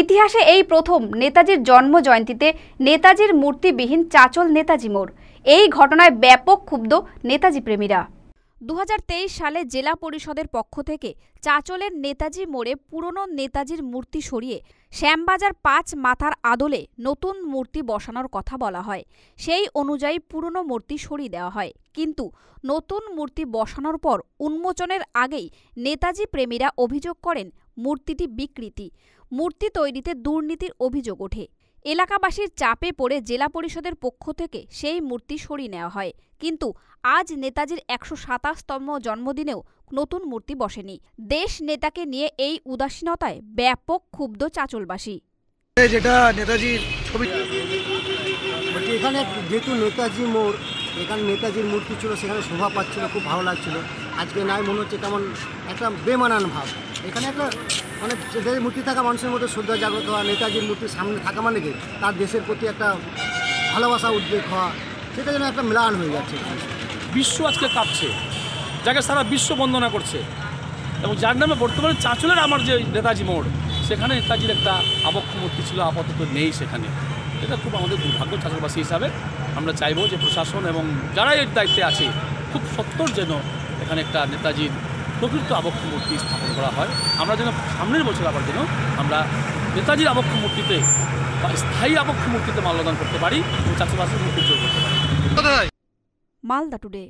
ইতিহাসে এই প্রথম নেতাজির জন্ম জয়ন্তীতে নেতাজির মূর্তিবিহীন চাচল নেতাজি মোড়। এই ঘটনায় ব্যাপক ক্ষুব্ধ নেতাজি প্রেমীরা। 2023 সালে জেলা পরিষদের পক্ষ থেকে চাচলের নেতাজি মোড়ে পুরনো নেতাজির মূর্তি সরিয়ে শ্যামবাজার 5 মাথার আদলে নতুন মূর্তি বসানোর কথা বলা হয়। সেই অনুযায়ী পুরনো মূর্তি সরিয়ে দেওয়া হয়, কিন্তু নতুন মূর্তি বসানোর পর উন্মোচনের আগেই নেতাজি প্রেমীরা অভিযোগ করেন মূর্তিটি বিকৃতি। মূর্তি তৈরিতে দুর্নীতির অভিযোগ ওঠে। এলাকাবাসীর চাপে পড়ে জেলা পরিষদের পক্ষ থেকে সেই মূর্তি সরিয়ে নেওয়া হয়, কিন্তু আজ নেতাজির 127তম জন্মদিনেও নতুন মূর্তি বসেনি। দেশ নেতাকে নিয়ে এই উদাসীনতায় ব্যাপক ক্ষুব্ধ চাচলবাসী। যেটা নেতাজির ছবি, এখানে যেহেতু নেতাজি মোড়, এখানে নেতাজির মূর্তি ছিল, সেখানে শোভা পাচ্ছিল, খুব ভালো লাগছিল। আজকে নাই মনে হচ্ছে কেমন একটা বেমানান ভাব। এখানে একটা মানে নেতাজির মূর্তি থাকা মানুষের মধ্যে শ্রদ্ধা জাগ্রত হওয়া, নেতাজির মূর্তির সামনে থাকা মানে কি তার দেশের প্রতি একটা ভালোবাসা উদ্বেগ হওয়া, সেটা যেন একটা ম্লান হয়ে যাচ্ছে। বিশ্ব আজকে কাঁপছে, যাকে সারা বিশ্ব বন্দনা করছে, এবং যার নামে বর্তমানে চাঁচলের আমার যে নেতাজি মোড়, সেখানে নেতাজির একটা আবক্ষ মূর্তি ছিল, আপাতত নেই সেখানে। এটা খুব আমাদের দুর্ভাগ্য। চাঁচলবাসী হিসাবে আমরা চাইবো যে প্রশাসন এবং যারা এর দায়িত্বে আছে খুব সত্বর যেন এখানে একটা নেতাজির প্রকৃত আবক্ষ মূর্তি স্থাপন করা হয়। আমরা যেন সামনের বছর আবার যেন আমরা নেতাজির আবক্ষ মূর্তিতে বা স্থায়ী আবক্ষ মূর্তিতে মাল্যদান করতে পারি এবং চাঁচলবাসীর মূর্তি জোর করতে পারি। মালদা টুডে।